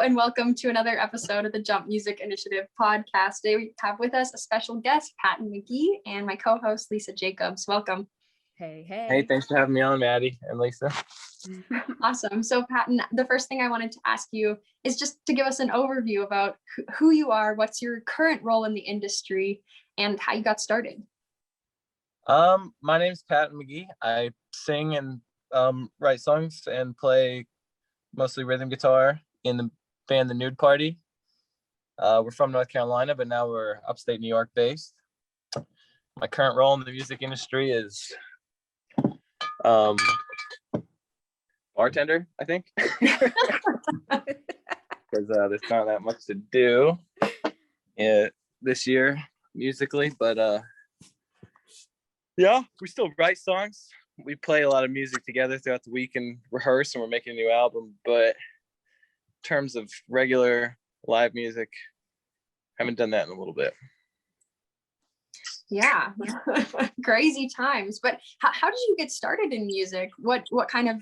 and welcome to another episode of the Jump Music Initiative podcast. Today we have with us a special guest, Patton Magee, and my co-host, Lisa Jacobs. Welcome. Hey, hey. Hey, thanks for having me on, Maddie and Lisa. Awesome. So Patton, the first thing I wanted to ask you is just to give us an overview about who you are, what's your current role in the industry, and how you got started. My name's Patton Magee. I sing and write songs and play mostly rhythm guitar in the band The Nude Party. We're from North Carolina, but now we're upstate New York based. My current role in the music industry is bartender, I think, because there's not that much to do this year musically, but yeah, we still write songs. We play a lot of music together throughout the week and rehearse, and we're making a new album. But in terms of regular live music, haven't done that in a little bit. Yeah, crazy times. But how did you get started in music? What kind of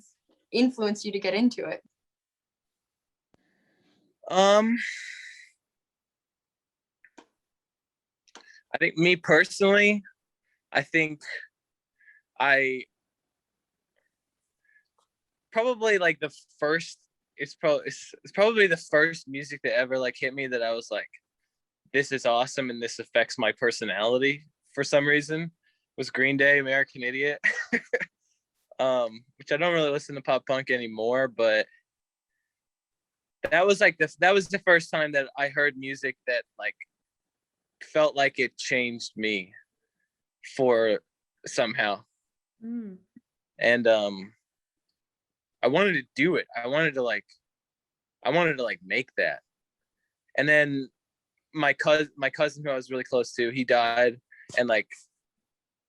influenced you to get into it? I think me personally, I think I probably like the first, it's probably the first music that ever like hit me that I was like, this is awesome and this affects my personality for some reason, was Green Day, American Idiot. Which I don't really listen to pop punk anymore, but that was the first time that I heard music that like felt like it changed me for somehow. And I wanted to do it. I wanted to make that. And then my cousin who I was really close to, he died, and like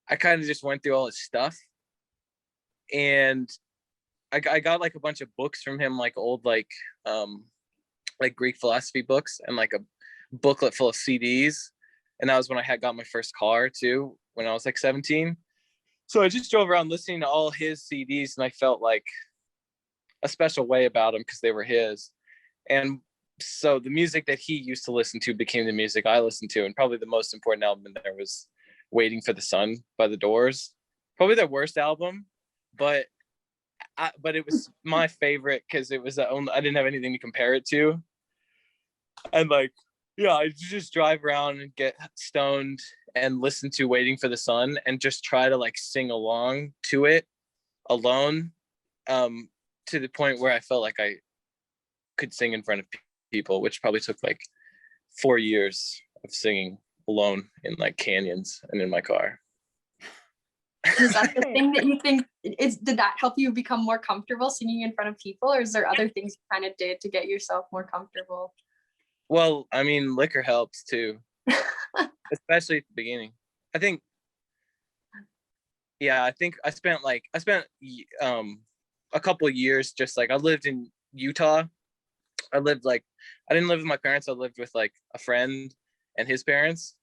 I kind of just went through all his stuff, and I got like a bunch of books from him, like old like Greek philosophy books, and like a booklet full of CDs. And that was when I got my first car too, when I was like 17. So I just drove around listening to all his CDs, and I felt like a special way about them because they were his. And so the music that he used to listen to became the music I listened to. And probably the most important album in there was Waiting for the Sun by The Doors. Probably their worst album, but it was my favorite because it was I didn't have anything to compare it to. And like, yeah, I just drive around and get stoned and listen to Waiting for the Sun and just try to like sing along to it alone, to the point where I felt like I could sing in front of people, which probably took like 4 years of singing alone in like canyons and in my car. Is that the thing that you think did that help you become more comfortable singing in front of people, or is there other things you kind of did to get yourself more comfortable? Well, I mean, liquor helps too, especially at the beginning. I think I spent a couple of years just like, I lived in Utah. I didn't live with my parents. I lived with like a friend and his parents,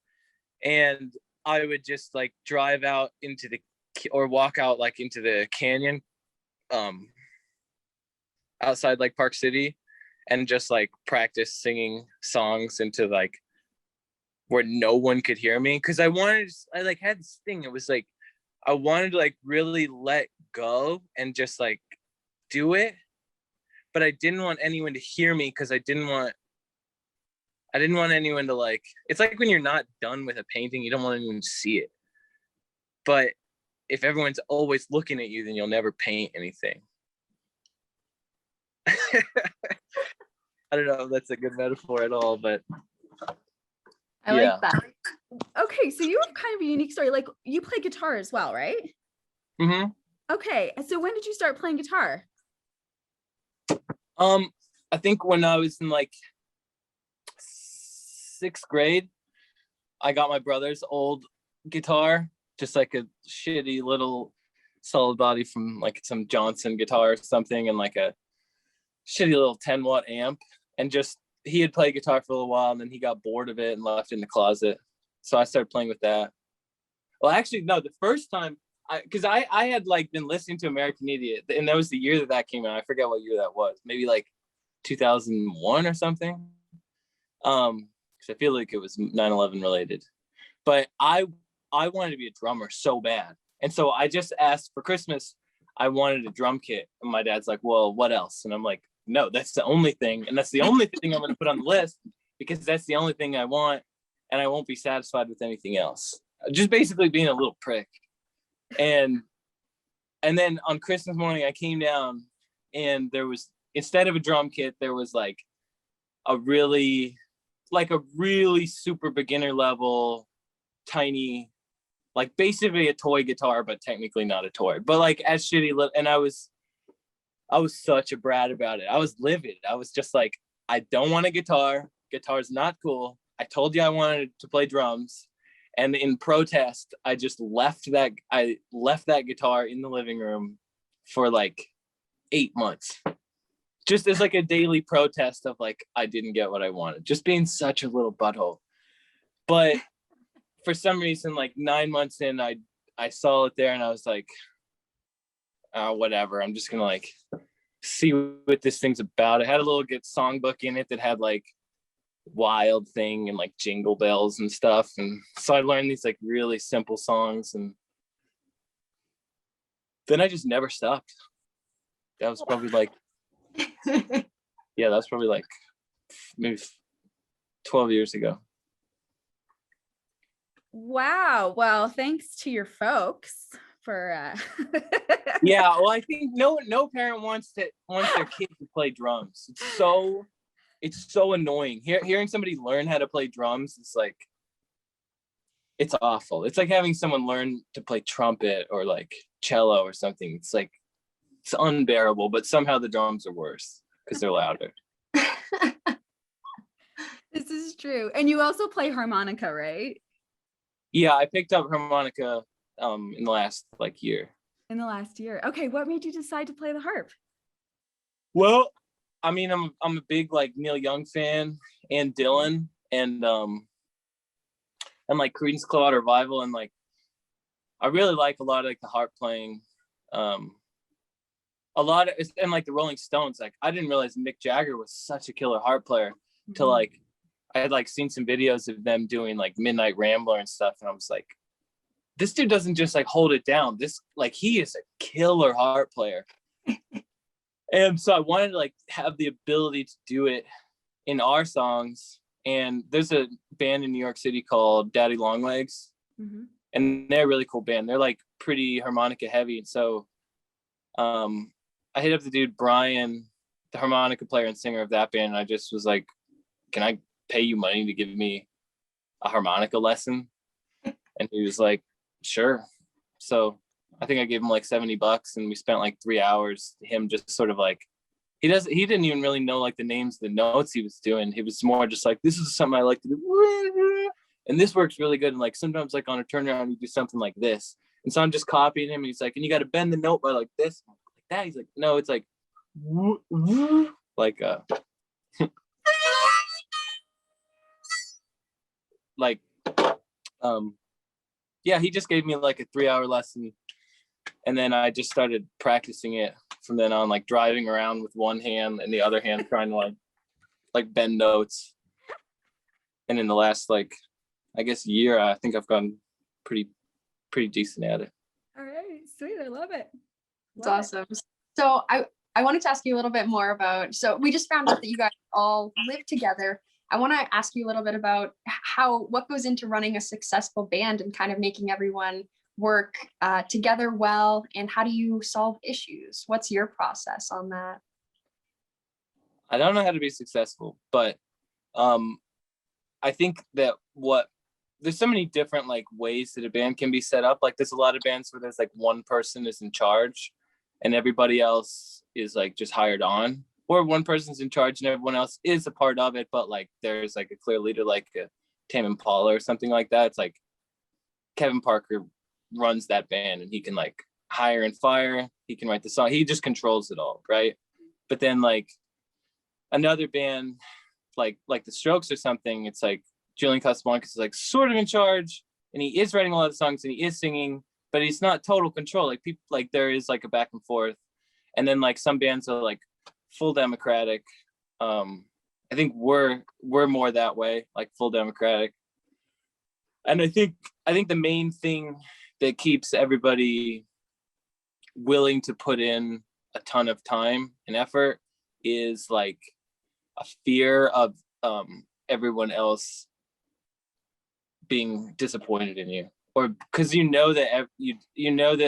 and I would just like drive out or walk out like into the canyon outside like Park City, and just like practice singing songs into like where no one could hear me, because I like had this thing. It was like I wanted to like really let go and just like do it, but I didn't want anyone to hear me because I didn't want anyone to like, it's like when you're not done with a painting, you don't want anyone to see it. But if everyone's always looking at you, then you'll never paint anything. I don't know if that's a good metaphor at all, but I like that. Okay, so you have kind of a unique story. Like, you play guitar as well, right? Mm-hmm. Okay, so when did you start playing guitar? I think when I was in like 6th grade, I got my brother's old guitar, just like a shitty little solid body from like some Johnson guitar or something, and like a shitty little 10-watt amp. And just, he had played guitar for a little while, and then he got bored of it and left it in the closet. So I started playing with that. Well, actually, no, the first time, because I had like been listening to American Idiot, and that was the year that came out. I forget what year that was. Maybe like 2001 or something. Because I feel like it was 9/11 related. But I wanted to be a drummer so bad. And so I just asked for Christmas, I wanted a drum kit. And my dad's like, well, what else? And I'm like, no, that's the only thing. And that's the only thing I'm going to put on the list, because that's the only thing I want. And I won't be satisfied with anything else. Just basically being a little prick. And then on Christmas morning, I came down and there was, instead of a drum kit, there was like a really super beginner level, tiny, like basically a toy guitar, but technically not a toy, but like as shitty. And I was such a brat about it. I was livid. I was just like, I don't want a guitar. Guitar's not cool. I told you I wanted to play drums. And in protest, I just left that guitar in the living room for like 8 months. Just as like a daily protest of like, I didn't get what I wanted. Just being such a little butthole. But for some reason, like 9 months in, I saw it there and I was like, oh, whatever. I'm just gonna like see what this thing's about. It had a little good songbook in it that had like Wild Thing and like Jingle Bells and stuff. And so I learned these like really simple songs, and then I just never stopped. That was probably like, yeah, that was probably like maybe 12 years ago. Wow. Well, thanks to your folks for Yeah, well, I think no parent wants their kid to play drums. It's so annoying. Hearing somebody learn how to play drums is like, it's awful. It's like having someone learn to play trumpet or like cello or something. It's like, it's unbearable, but somehow the drums are worse because they're louder. This is true. And you also play harmonica, right? Yeah, I picked up harmonica in the last like year. In the last year. Okay, what made you decide to play the harp? Well, I mean, I'm a big like Neil Young fan, and Dylan, and like Creedence Clearwater Revival, and like I really like a lot of like the harp playing, a lot of, and like the Rolling Stones. Like I didn't realize Mick Jagger was such a killer harp player till like I had like seen some videos of them doing like Midnight Rambler and stuff, and I was like, this dude doesn't just like hold it down. This like he is a killer harp player. And so I wanted to like have the ability to do it in our songs. And there's a band in New York City called Daddy Longlegs, and they're a really cool band. They're like pretty harmonica heavy. And so I hit up the dude Brian, the harmonica player and singer of that band, and I just was like, can I pay you money to give me a harmonica lesson? And he was like, sure. So I think I gave him like $70, and we spent like 3 hours, him just sort of like, he didn't even really know like the names of the notes he was doing. He was more just like, this is something I like to do, and this works really good. And like sometimes like on a turnaround you do something like this, and so I'm just copying him, and he's like, and you got to bend the note by like this, like that. He's like, no, it's like like like yeah, he just gave me like a 3-hour lesson, and then I just started practicing it from then on, like driving around with one hand and the other hand trying to like bend notes. And in the last like I guess year, I think I've gotten pretty decent at it. All right, sweet. I love it. It's awesome. So I wanted to ask you a little bit more about, so we just found out that you guys all live together. I want to ask you a little bit about what goes into running a successful band and kind of making everyone work together well, and how do you solve issues? What's your process on that? I don't know how to be successful, but I think that there's so many different like ways that a band can be set up. Like there's a lot of bands where there's like one person is in charge and everybody else is like just hired on, or one person's in charge and everyone else is a part of it, but like there's like a clear leader, like a Tame Impala or something like that. It's like Kevin Parker runs that band, and he can like hire and fire, he can write the song, he just controls it all, right? But then like another band like the Strokes or something, it's like Julian Casablancas is like sort of in charge, and he is writing a lot of songs and he is singing, but he's not total control. Like people, like there is like a back and forth. And then like some bands are like full democratic, I think we're more that way, like full Democratic. And I think the main thing that keeps everybody willing to put in a ton of time and effort is like a fear of everyone else being disappointed in you, or because you know that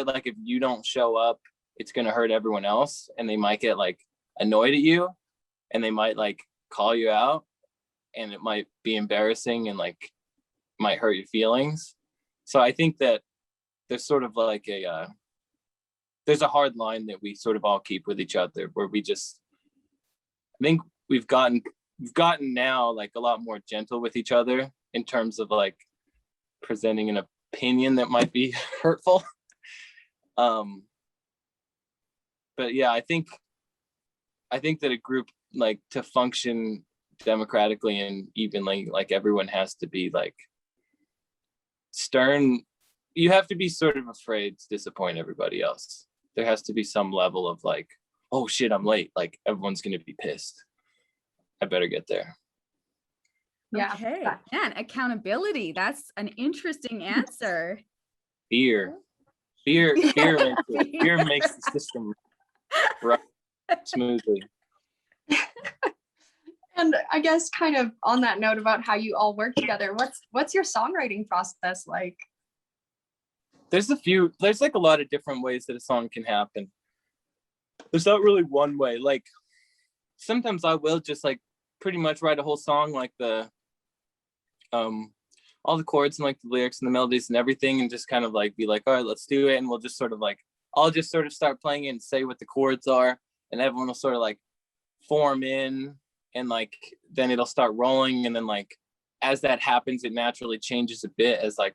like if you don't show up, it's going to hurt everyone else, and they might get like annoyed at you, and they might like call you out, and it might be embarrassing and like might hurt your feelings. So I think that there's sort of like there's a hard line that we sort of all keep with each other, where I think we've gotten now like a lot more gentle with each other in terms of like presenting an opinion that might be hurtful. But yeah, I think that a group, like, to function democratically and evenly, like everyone has to be like stern. You have to be sort of afraid to disappoint everybody else. There has to be some level of like, oh shit, I'm late. Like everyone's going to be pissed. I better get there. Yeah. Okay. Man, accountability. That's an interesting answer. Fear makes the system run smoothly. And I guess kind of on that note about how you all work together, what's your songwriting process like? There's like a lot of different ways that a song can happen. There's not really one way. Like sometimes I will just like pretty much write a whole song, like the all the chords and like the lyrics and the melodies and everything, and just kind of like be like, all right, let's do it. And we'll just sort of like, I'll just sort of start playing it and say what the chords are, and everyone will sort of like form in, and like then it'll start rolling. And then like as that happens, it naturally changes a bit as like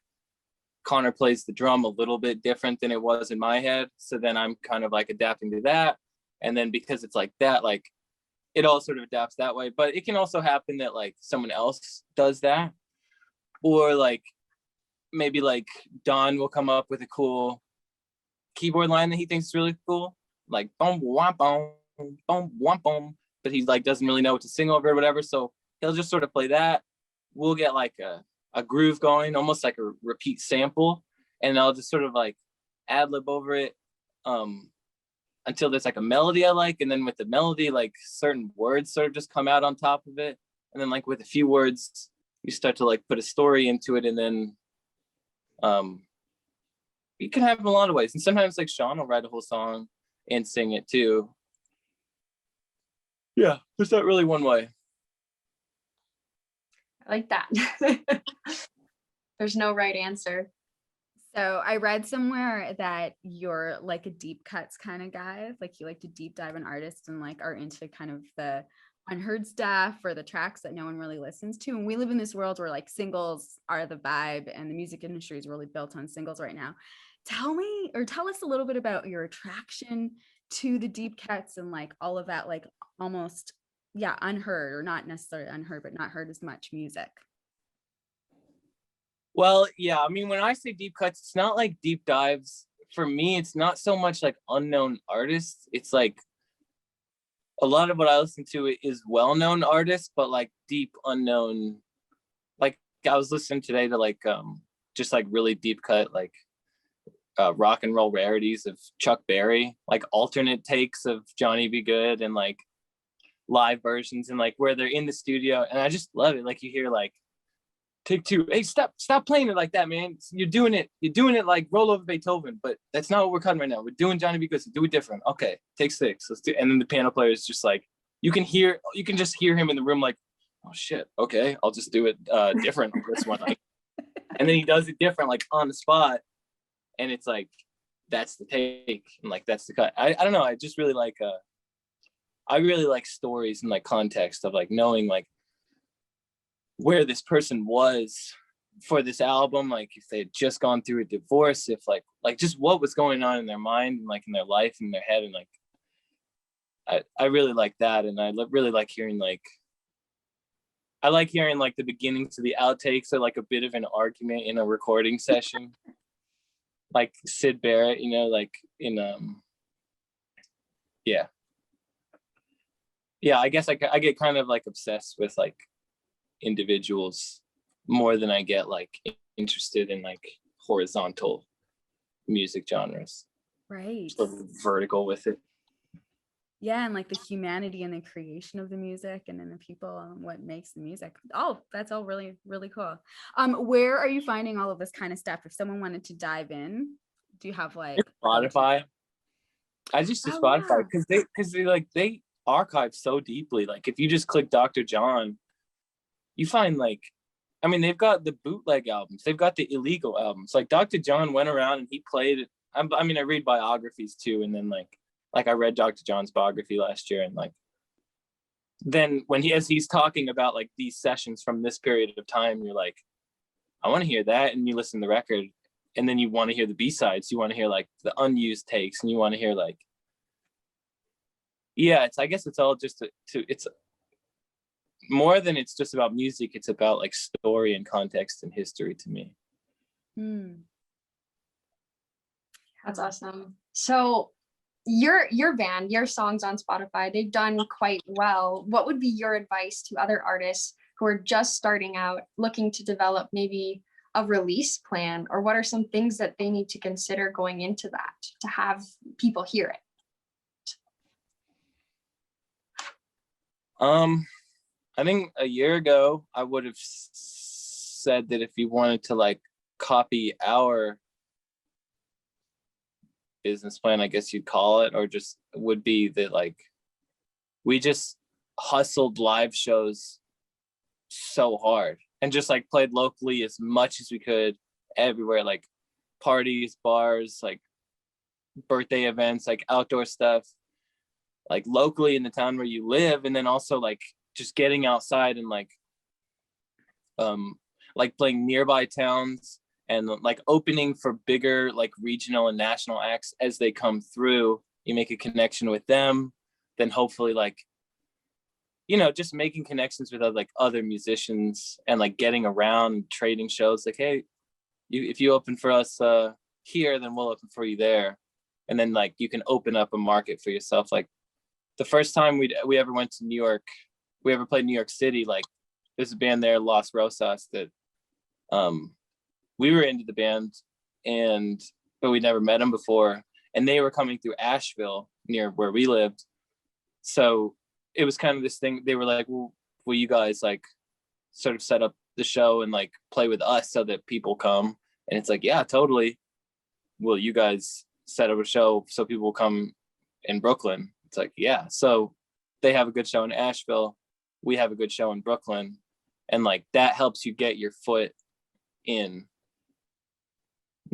Connor plays the drum a little bit different than it was in my head. So then I'm kind of like adapting to that. And then because it's like that, like it all sort of adapts that way. But it can also happen that like someone else does that. Or like maybe like Don will come up with a cool keyboard line that he thinks is really cool. Like boom, womp, boom, boom, womp, boom. But he like doesn't really know what to sing over or whatever. So he'll just sort of play that. We'll get like a groove going, almost like a repeat sample, and I'll just sort of like ad lib over it until there's like a melody I like, and then with the melody, like certain words sort of just come out on top of it, and then like with a few words, you start to like put a story into it, and then you can have it a lot of ways. And sometimes like Shaun will write a whole song and sing it too. Yeah, there's not really one way. I like that. There's no right answer. So I read somewhere that you're like a deep cuts kind of guy, like you like to deep dive an artist and like are into kind of the unheard stuff or the tracks that no one really listens to. And we live in this world where like singles are the vibe, and the music industry is really built on singles right now. Tell us a little bit about your attraction to the deep cuts and like all of that, like almost, yeah, unheard, or not necessarily unheard, but not heard as much music. Well, yeah, I mean, when I say deep cuts, it's not like deep dives. For me, it's not so much like unknown artists. It's like a lot of what I listen to is well-known artists, but like deep unknown. Like I was listening today to like just like really deep cut like rock and roll rarities of Chuck Berry, like alternate takes of Johnny Be Good, and like live versions, and like where they're in the studio, and I just love it. Like you hear like take two, hey, stop playing it like that, man. You're doing it like Roll Over Beethoven, but that's not what we're cutting right now. We're doing Johnny B. Good, so do it different. Okay, take 6, let's do. And then the piano player is just like, you can just hear him in the room like, oh shit, okay, I'll just do it different this one. And then he does it different, like on the spot, and it's like, that's the take, and like that's the cut. I don't know, I just really like I really like stories and like context of like knowing like where this person was for this album, like if they had just gone through a divorce, if like just what was going on in their mind and like in their life and their head, and like I really like that. And I really like hearing like the beginnings of the outtakes, or like a bit of an argument in a recording session, like Syd Barrett, you know, like in yeah. yeah, I guess I get kind of like obsessed with like individuals more than I get like interested in like horizontal music genres. Right. Sort of vertical with it. Yeah, and like the humanity and the creation of the music and then the people and what makes the music. Oh, that's all really, really cool. Where are you finding all of this kind of stuff? If someone wanted to dive in, do you have like Spotify? I just do Spotify because they archive so deeply. Like if you just click Dr. John, you find like, I mean, they've got the bootleg albums, they've got the illegal albums. Like Dr. John went around and he played. I mean, I read biographies too, and then like I read Dr. John's biography last year, and like then when as he's talking about like these sessions from this period of time, you're like, I want to hear that, and you listen to the record, and then you want to hear the B-sides, you want to hear like the unused takes, and you want to hear like, yeah, I guess it's all just it's more than it's just about music, it's about like story and context and history to me. That's awesome. So your band, your songs on Spotify, they've done quite well. What would be your advice to other artists who are just starting out, looking to develop maybe a release plan, or what are some things that they need to consider going into that to have people hear it? I think a year ago I would have said that if you wanted to like copy our business plan, I guess you'd call it, or just would be that like we just hustled live shows so hard and just like played locally as much as we could everywhere, like parties, bars, like birthday events, like outdoor stuff, like locally in the town where you live, and then also like just getting outside and like playing nearby towns and like opening for bigger like regional and national acts as they come through. You make a connection with them, then hopefully like, you know, just making connections with other musicians and like getting around, trading shows, like, hey, if you open for us here, then we'll open for you there, and then like you can open up a market for yourself. Like the first time we ever went to New York, we ever played New York City, like there's a band there, Los Rosas, that we were into the band, but we never met them before, and they were coming through Asheville near where we lived. So it was kind of this thing. They were like, well, will you guys like sort of set up the show and like play with us so that people come? And it's like, yeah, totally. Will you guys set up a show so people will come in Brooklyn? It's like, yeah. So they have a good show in Asheville, we have a good show in Brooklyn, and like that helps you get your foot in.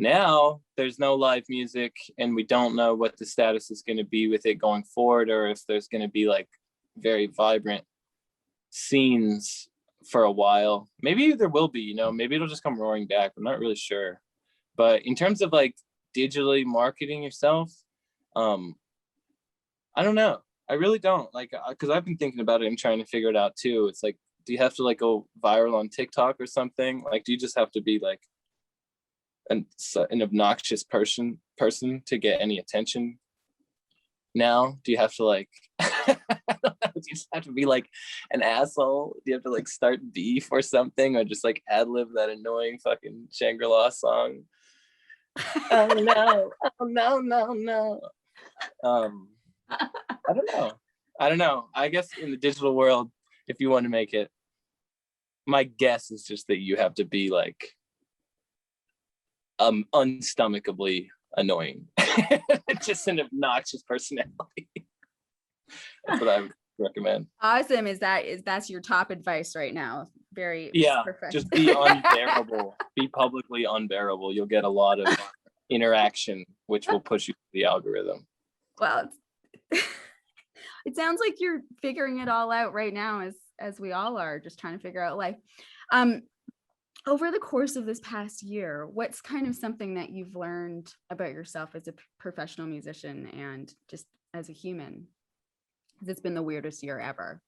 Now there's no live music, and we don't know what the status is going to be with it going forward, or if there's going to be like very vibrant scenes for a while. Maybe there will be, you know, maybe it'll just come roaring back. I'm not really sure. But in terms of like digitally marketing yourself, I don't know. I really don't, like, because I've been thinking about it and trying to figure it out too. It's like, do you have to like go viral on TikTok or something? Like, do you just have to be like an obnoxious person to get any attention now? Do you have to like do you just have to be like an asshole? Do you have to like start beef or something, or just like ad lib that annoying fucking Shangri-La song? Oh no, oh no. I don't know. I guess in the digital world, if you want to make it, my guess is just that you have to be like unstomachably annoying. Just an obnoxious personality. That's what I would recommend. Awesome. That's your top advice right now? Very perfect. Just be unbearable. Be publicly unbearable. You'll get a lot of interaction, which will push you to the algorithm. Well, it sounds like you're figuring it all out right now, as we all are, just trying to figure out life. Over the course of this past year, what's kind of something that you've learned about yourself as a professional musician and just as a human? It's been the weirdest year ever.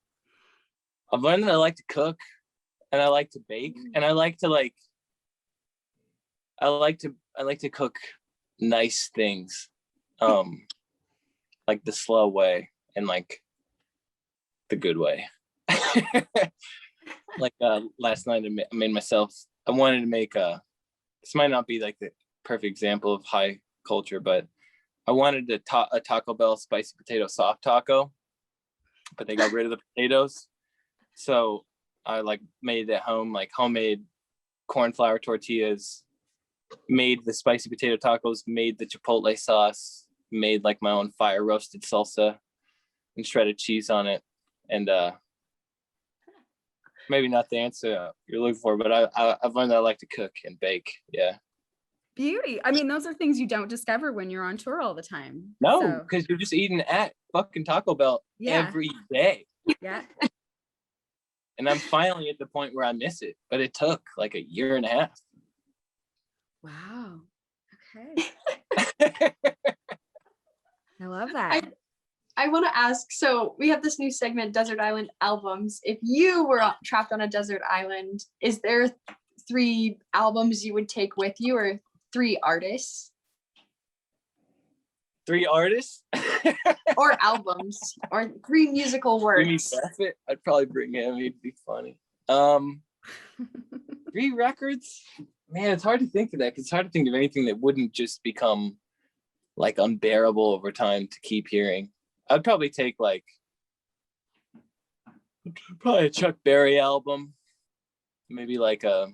I've learned that I like to cook, and I like to bake, and I like to cook nice things, like the slow way, and like the good way. Like last night I made myself, I wanted to make this might not be like the perfect example of high culture, but I wanted a Taco Bell spicy potato soft taco, but they got rid of the potatoes. So I like made it at home, like homemade corn flour tortillas, made the spicy potato tacos, made the chipotle sauce, made like my own fire roasted salsa and shredded cheese on it. And maybe not the answer you're looking for, but I've learned that I like to cook and bake. Yeah. Beauty. I mean, those are things you don't discover when you're on tour all the time. No, because you're just eating at fucking Taco Bell every day. Yeah. And I'm finally at the point where I miss it, but it took like a year and a half. Wow. Okay. I love that. I want to ask, so we have this new segment, Desert Island Albums. If you were trapped on a desert island, is there 3 albums you would take with you, or 3 artists? 3 artists? Or albums, or 3 musical works? I'd probably bring him. He'd be funny. 3 records? Man, it's hard to think of that. It's hard to think of anything that wouldn't just become like unbearable over time to keep hearing. I'd probably take like a Chuck Berry album, maybe like I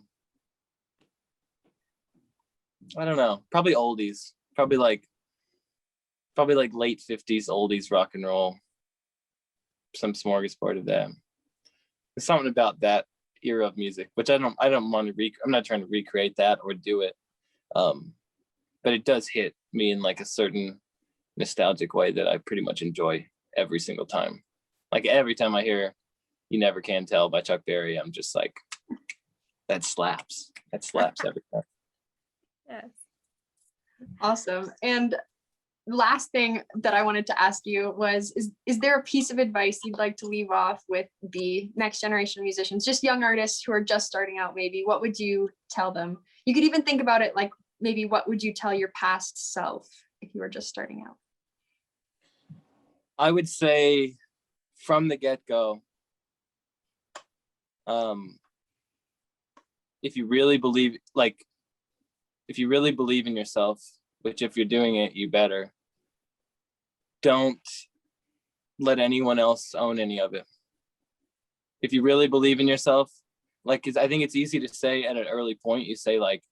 don't know, probably oldies, probably like late 50s oldies rock and roll, some smorgasbord of that. There's something about that era of music which I don't want to I'm not trying to recreate that or do it, but it does hit me in like a certain nostalgic way that I pretty much enjoy every single time. Like every time I hear You Never Can Tell by Chuck Berry, I'm just like, that slaps every time. Yes. Awesome. And last thing that I wanted to ask you was, is there a piece of advice you'd like to leave off with the next generation of musicians, just young artists who are just starting out? Maybe what would you tell them? You could even think about it like, maybe what would you tell your past self if you were just starting out? I would say from the get-go, if you really believe in yourself, which if you're doing it, you better, don't let anyone else own any of it. If you really believe in yourself, like, 'cause I think it's easy to say at an early point, you say like,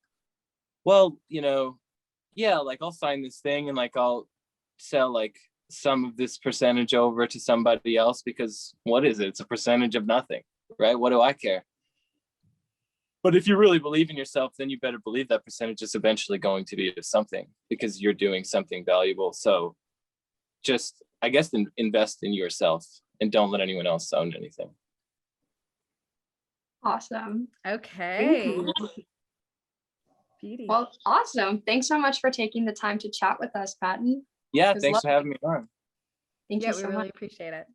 well, yeah, like I'll sign this thing and like I'll sell like some of this percentage over to somebody else, because what is it? It's a percentage of nothing, right? What do I care? But if you really believe in yourself, then you better believe that percentage is eventually going to be of something, because you're doing something valuable. So just, I guess, invest in yourself and don't let anyone else own anything. Awesome. Okay. Beauty. Well, awesome. Thanks so much for taking the time to chat with us, Patton. Yeah, thanks for having me on. Thank you so we really much. appreciate it.